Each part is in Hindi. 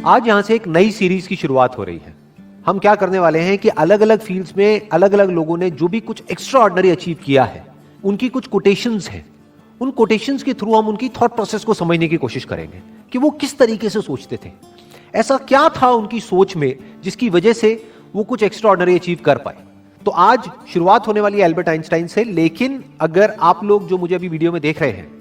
आज यहां से एक नई सीरीज की शुरुआत हो रही है। हम क्या करने वाले हैं कि अलग अलग फील्ड्स में अलग अलग लोगों ने जो भी कुछ एक्स्ट्रा ऑर्डिनरी अचीव किया है, उनकी कुछ कोटेशंस हैं। उन कोटेशंस के थ्रू हम उनकी थॉट प्रोसेस को समझने की कोशिश करेंगे कि वो किस तरीके से सोचते थे, ऐसा क्या था उनकी सोच में जिसकी वजह से वो कुछ एक्स्ट्रा ऑर्डिनरी अचीव कर पाए। तो आज शुरुआत होने वाली है एल्बर्ट आइंस्टाइन से। लेकिन अगर आप लोग जो मुझे अभी वीडियो में देख रहे हैं,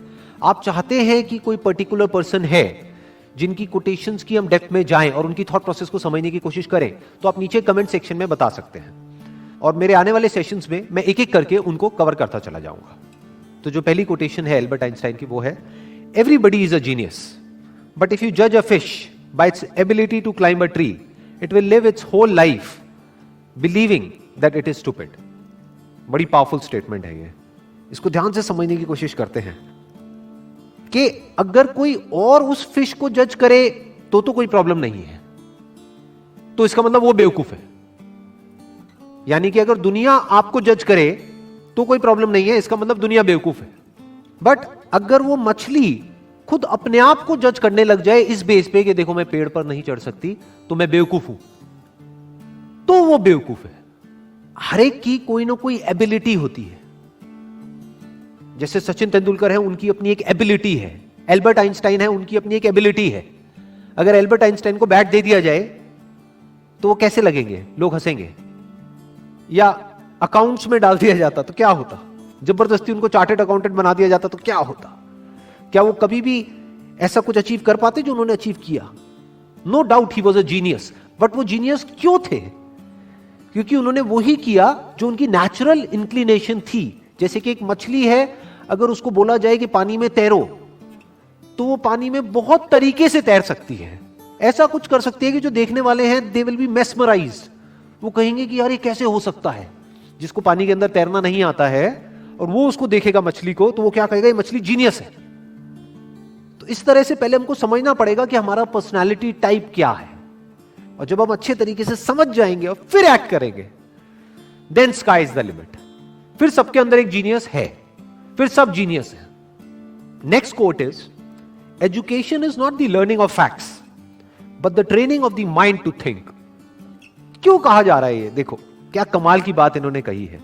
आप चाहते हैं कि कोई पर्टिकुलर पर्सन है जिनकी कोटेशंस की हम डेप्थ में जाएं और उनकी थॉट प्रोसेस को समझने की कोशिश करें, तो आप नीचे कमेंट सेक्शन में बता सकते हैं और मेरे आने वाले सेशंस में मैं एक एक करके उनको कवर करता चला जाऊंगा। तो जो पहली कोटेशन है एल्बर्ट आइंस्टाइन की, वो है everybody is a genius, but if you जज a fish by its ability to climb a tree, it will live its whole life believing that it is stupid. बड़ी पावरफुल स्टेटमेंट है ये, इसको ध्यान से समझने की कोशिश करते हैं कि अगर कोई और उस फिश को जज करे तो कोई प्रॉब्लम नहीं है, तो इसका मतलब वो बेवकूफ है। यानी कि अगर दुनिया आपको जज करे तो कोई प्रॉब्लम नहीं है, इसका मतलब दुनिया बेवकूफ है। बट अगर वो मछली खुद अपने आप को जज करने लग जाए इस बेस पे कि देखो मैं पेड़ पर नहीं चढ़ सकती तो मैं बेवकूफ हूं, तो वो बेवकूफ है। हर एक की कोई ना कोई एबिलिटी होती है। जैसे सचिन तेंदुलकर है, उनकी अपनी एक एबिलिटी है। एल्बर्ट आइंस्टाइन है, उनकी अपनी एक एबिलिटी है। अगर एल्बर्ट आइंस्टाइन को बैट दे दिया जाए तो वो कैसे लगेंगे? लोग हंसेंगे। या अकाउंट्स में डाल दिया जाता तो क्या होता? जबरदस्ती उनको चार्टर्ड अकाउंटेंट बना दिया जाता तो क्या होता? क्या वो कभी भी ऐसा कुछ अचीव कर पाते जो उन्होंने अचीव किया? No doubt he was a genius. But वो जीनियस क्यों थे? क्योंकि उन्होंने वही किया जो उनकी नेचुरल इंक्लिनेशन थी। जैसे कि एक मछली है, अगर उसको बोला जाए कि पानी में तैरो, तो वो पानी में बहुत तरीके से तैर सकती है। ऐसा कुछ कर सकती है कि जो देखने वाले हैं दे विल बी मेस्मराइज्ड। वो कहेंगे कि यार ये कैसे हो सकता है। जिसको पानी के अंदर तैरना नहीं आता है और वो उसको देखेगा मछली को, तो वो क्या कहेगा? ये मछली जीनियस है। तो इस तरह से पहले हमको समझना पड़ेगा कि हमारा पर्सनालिटी टाइप क्या है, और जब हम अच्छे तरीके से समझ जाएंगे और फिर एक्ट करेंगे, then sky is the limit. फिर सबके अंदर एक जीनियस है, फिर सब जीनियस है। Next quote is education is not the learning of facts but the training of the mind to think. क्यों कहा जा रहा है ये? देखो क्या कमाल की बात इन्होंने कही है।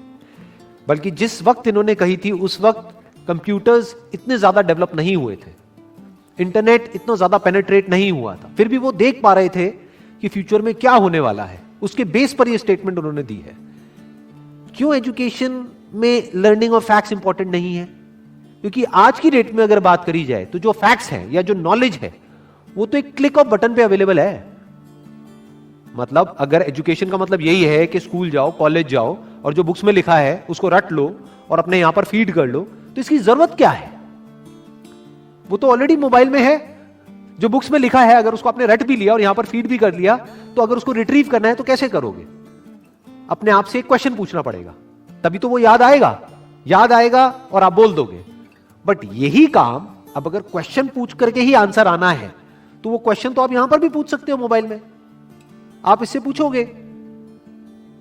बल्कि जिस वक्त इन्होंने कही थी उस वक्त कंप्यूटर्स इतने ज्यादा डेवलप नहीं हुए थे, इंटरनेट इतना ज्यादा पेनिट्रेट नहीं हुआ था, फिर भी वो देख पा रहे थे कि फ्यूचर में क्या होने वाला है। उसके बेस पर ये स्टेटमेंट उन्होंने दी है। क्यों एजुकेशन में लर्निंग ऑफ फैक्ट्स इंपॉर्टेंट नहीं है? क्योंकि आज की डेट में अगर बात करी जाए तो जो फैक्ट्स हैं या जो नॉलेज है वो तो एक क्लिक ऑफ बटन पे अवेलेबल है। मतलब अगर एजुकेशन का मतलब यही है कि स्कूल जाओ, कॉलेज जाओ और जो बुक्स में लिखा है उसको रट लो और अपने यहां पर फीड कर लो, तो इसकी जरूरत क्या है? वो तो ऑलरेडी मोबाइल में है। जो बुक्स में लिखा है अगर उसको आपने रट भी लिया और यहां पर फीड भी कर लिया, तो अगर उसको रिट्रीव करना है तो कैसे करोगे? अपने आप से एक क्वेश्चन पूछना पड़ेगा, तभी तो वो याद आएगा और आप बोल दोगे। बट यही काम अब अगर क्वेश्चन पूछ करके ही आंसर आना है, तो वो क्वेश्चन तो आप यहां पर भी पूछ सकते हो मोबाइल में। आप इससे पूछोगे,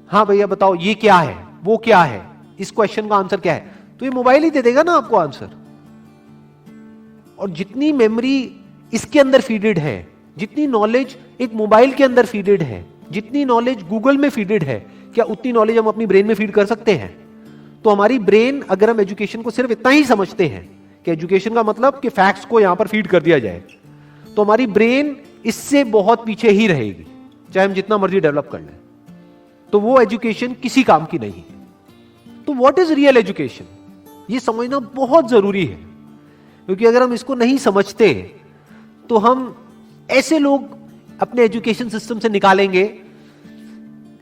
हाँ भैया बताओ ये क्या है, वो क्या है, इस क्वेश्चन का आंसर क्या है, तो ये मोबाइल ही दे देगा ना आपको आंसर। और जितनी मेमोरी इसके अंदर फीडेड है, जितनी नॉलेज एक मोबाइल के अंदर फीडेड है, जितनी नॉलेज गूगल में फीडेड है, क्या उतनी नॉलेज हम अपनी ब्रेन में फीड कर सकते हैं? तो हमारी ब्रेन, अगर हम एजुकेशन को सिर्फ इतना ही समझते हैं कि एजुकेशन का मतलब कि फैक्ट्स को यहां पर फीड कर दिया जाए, तो हमारी ब्रेन इससे बहुत पीछे ही रहेगी, चाहे हम जितना मर्जी डेवलप कर लें। तो वो एजुकेशन किसी काम की नहीं है। तो व्हाट इज रियल एजुकेशन, ये समझना बहुत जरूरी है। क्योंकि अगर हम इसको नहीं समझते तो हम ऐसे लोग अपने एजुकेशन सिस्टम से निकालेंगे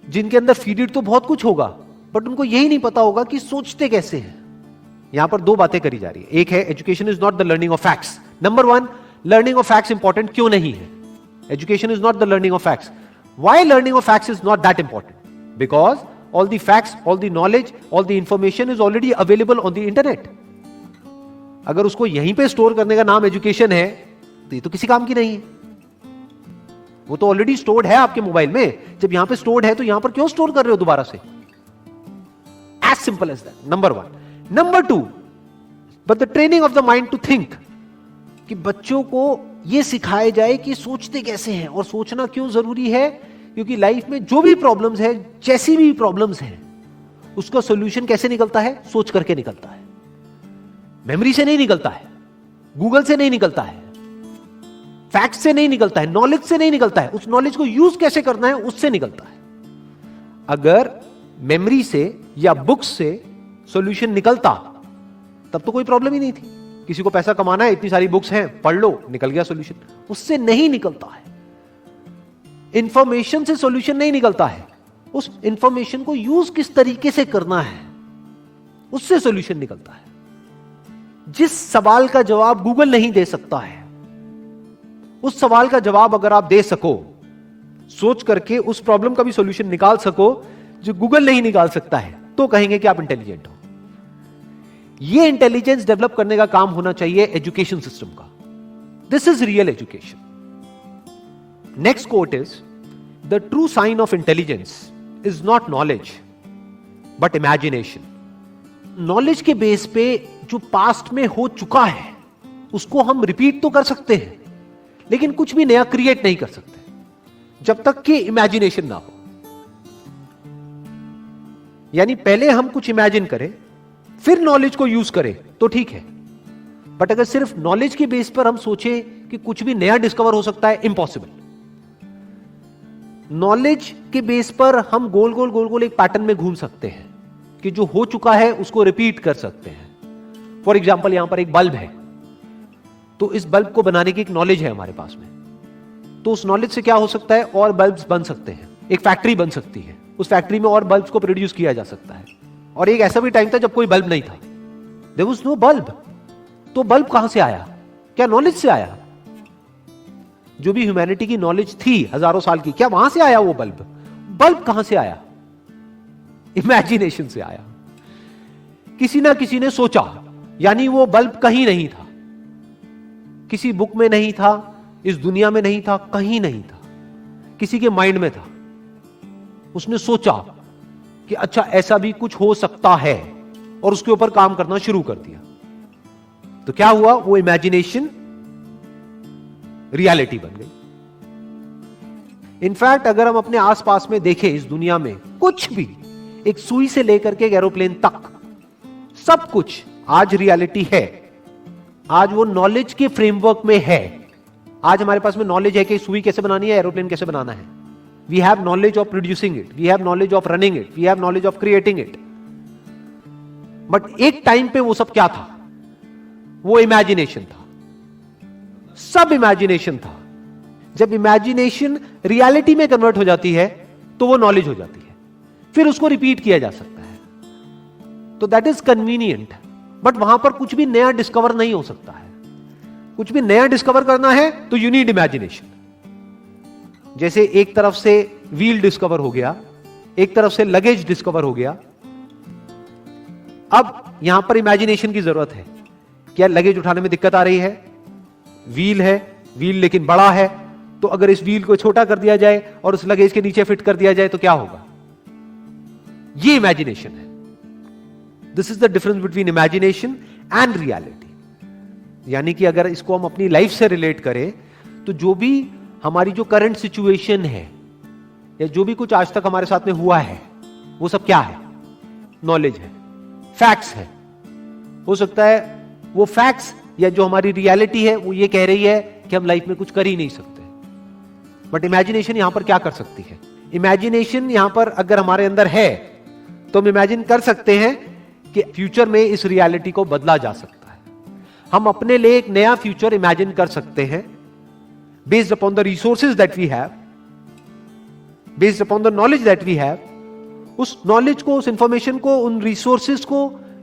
जिनके अंदर फीडेड तो बहुत कुछ होगा, बट उनको यही नहीं पता होगा कि सोचते कैसे हैं। यहां पर दो बातें करी जा रही है। एक है education is not the learning of facts. Number one, learning of facts important क्यों नहीं है? Education is not the learning of facts. Why learning of facts is not that important? Because all the facts, all the knowledge, all the information is already available on the internet. अगर उसको यहीं पे स्टोर करने का नाम एजुकेशन है तो ये तो किसी काम की नहीं है। वो तो ऑलरेडी स्टोर्ड है आपके मोबाइल में। जब यहां पे स्टोर्ड है तो यहां पर क्यों स्टोर कर रहे हो दोबारा से? As simple as that, number one. Number two, but the training of the mind to think, कि बच्चों को यह सिखाया जाए कि सोचते कैसे हैं और सोचना क्यों जरूरी है, क्योंकि लाइफ में जो भी प्रॉब्लम्स है, जैसी भी प्रॉब्लम्स हैं, उसका सॉल्यूशन कैसे निकलता है? सोच करके निकलता है। मेमोरी से नहीं निकलता है, गूगल से नहीं निकलता है, फैक्ट से नहीं निकलता है, नॉलेज से नहीं निकलता है। उस नॉलेज को यूज कैसे करना है उससे निकलता है। अगर मेमोरी से या बुक्स से सॉल्यूशन निकलता तब तो कोई प्रॉब्लम ही नहीं थी। किसी को पैसा कमाना है, इतनी सारी बुक्स हैं, पढ़ लो, निकल गया सॉल्यूशन। उससे नहीं निकलता है। इंफॉर्मेशन से सॉल्यूशन नहीं निकलता है, उस इंफॉर्मेशन को यूज किस तरीके से करना है उससे सॉल्यूशन निकलता है। जिस सवाल का जवाब गूगल नहीं दे सकता है, उस सवाल का जवाब अगर आप दे सको, सोच करके उस प्रॉब्लम का भी सॉल्यूशन निकाल सको जो गूगल नहीं निकाल सकता है, तो कहेंगे कि आप इंटेलिजेंट हो। यह इंटेलिजेंस डेवलप करने का काम होना चाहिए एजुकेशन सिस्टम का। This is real education. Next quote is, the true sign of intelligence is not knowledge but imagination. Knowledge के बेस पे जो पास्ट में हो चुका है उसको हम रिपीट तो कर सकते हैं, लेकिन कुछ भी नया क्रिएट नहीं कर सकते जब तक कि इमेजिनेशन ना हो। यानी पहले हम कुछ इमेजिन करें, फिर नॉलेज को यूज करें तो ठीक है, बट अगर सिर्फ नॉलेज के बेस पर हम सोचें कि कुछ भी नया डिस्कवर हो सकता है, इम्पॉसिबल। नॉलेज के बेस पर हम गोल गोल गोल गोल एक पैटर्न में घूम सकते हैं कि जो हो चुका है उसको रिपीट कर सकते हैं। फॉर एग्जाम्पल, यहां पर एक बल्ब है, तो इस बल्ब को बनाने की एक नॉलेज है हमारे पास में, तो उस नॉलेज से क्या हो सकता है? और बल्ब्स बन सकते हैं, एक फैक्ट्री बन सकती है, उस फैक्ट्री में और बल्ब्स को प्रोड्यूस किया जा सकता है। और एक ऐसा भी टाइम था जब कोई बल्ब नहीं था, देयर वाज नो बल्ब। तो बल्ब कहां से आया? क्या नॉलेज से आया? जो भी ह्यूमैनिटी की नॉलेज थी हजारों साल की, क्या वहां से आया वो बल्ब? बल्ब कहां से आया? इमेजिनेशन से आया। किसी ना किसी ने सोचा, यानी वो बल्ब कहीं नहीं था, किसी बुक में नहीं था, इस दुनिया में नहीं था, कहीं नहीं था, किसी के माइंड में था। उसने सोचा कि अच्छा ऐसा भी कुछ हो सकता है और उसके ऊपर काम करना शुरू कर दिया। तो क्या हुआ? वो इमेजिनेशन रियलिटी बन गई। इनफैक्ट अगर हम अपने आसपास में देखें, इस दुनिया में कुछ भी, एक सुई से लेकर के एक एरोप्लेन तक, सब कुछ आज रियलिटी है। आज वो नॉलेज के फ्रेमवर्क में है। आज हमारे पास में नॉलेज है कि सुई कैसे बनानी है, एरोप्लेन कैसे बनाना है। We have knowledge of producing it, we have knowledge of running it, we have knowledge of creating it. But एक टाइम पे वो सब क्या था? वो इमेजिनेशन था, सब इमेजिनेशन था। जब इमेजिनेशन रियलिटी में कन्वर्ट हो जाती है तो वो नॉलेज हो जाती है, फिर उसको रिपीट किया जा सकता है। तो दैट इज कन्वीनियंट, बट वहां पर कुछ भी नया डिस्कवर नहीं हो सकता है। कुछ भी नया डिस्कवर करना है तो यू नीड इमेजिनेशन। जैसे एक तरफ से व्हील डिस्कवर हो गया, एक तरफ से लगेज डिस्कवर हो गया, अब यहां पर इमेजिनेशन की जरूरत है। क्या लगेज उठाने में दिक्कत आ रही है? व्हील है, व्हील लेकिन बड़ा है, तो अगर इस व्हील को छोटा कर दिया जाए और उस लगेज के नीचे फिट कर दिया जाए तो क्या होगा? ये इमेजिनेशन है। This is the difference between imagination and reality. यानी कि अगर इसको हम अपनी लाइफ से रिलेट करें तो जो भी हमारी जो करंट सिचुएशन है या जो भी कुछ आज तक हमारे साथ में हुआ है, वो सब क्या है? नॉलेज है, फैक्ट्स है। हो सकता है वो फैक्ट्स या जो हमारी रियलिटी है वो ये कह रही है कि हम लाइफ में कुछ कर ही नहीं सकते, बट इमेजिनेशन यहां पर क्या कर सकती है? इमेजिनेशन यहां पर अगर हमारे अंदर है तो हम इमेजिन कर सकते हैं कि फ्यूचर में इस रियलिटी को बदला जा सकता है। हम अपने लिए एक नया फ्यूचर इमेजिन कर सकते हैं based upon the resources that we have, based upon the knowledge that we have. उस नॉलेज को, उस इंफॉर्मेशन को, उन रिसोर्सेज को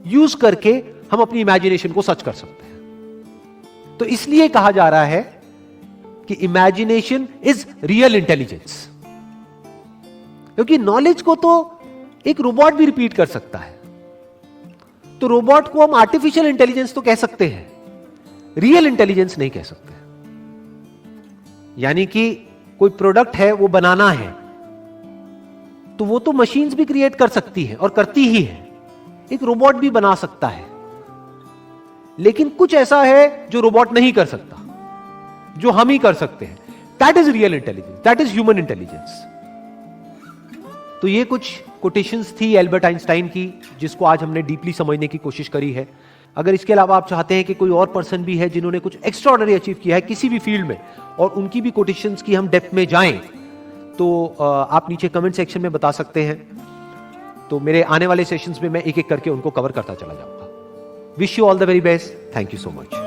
यूज करके हम अपनी इमेजिनेशन को सच कर सकते हैं। तो इसलिए कहा जा रहा है कि इमेजिनेशन इज रियल इंटेलिजेंस, क्योंकि नॉलेज को तो एक रोबोट भी रिपीट कर सकता है। तो रोबोट को हम आर्टिफिशियल इंटेलिजेंस तो कह सकते हैं, रियल इंटेलिजेंस नहीं कह सकते। यानी कि कोई प्रोडक्ट है वो बनाना है, तो वो तो मशीन्स भी क्रिएट कर सकती है और करती ही है। एक रोबोट भी बना सकता है, लेकिन कुछ ऐसा है जो रोबोट नहीं कर सकता, जो हम ही कर सकते हैं। That is real intelligence, that is human intelligence. तो ये कुछ कोटेशंस थी एल्बर्ट आइंस्टाइन की, जिसको आज हमने डीपली समझने की कोशिश करी है। अगर इसके अलावा आप चाहते हैं कि कोई और पर्सन भी है जिन्होंने कुछ एक्स्ट्राऑर्डिनरी अचीव किया है किसी भी फील्ड में, और उनकी भी कोटेशंस की हम डेप्थ में जाएं, तो आप नीचे कमेंट सेक्शन में बता सकते हैं। तो मेरे आने वाले सेशंस में मैं एक एक करके उनको कवर करता चला जाऊंगा। Wish you all the very best. Thank you so much.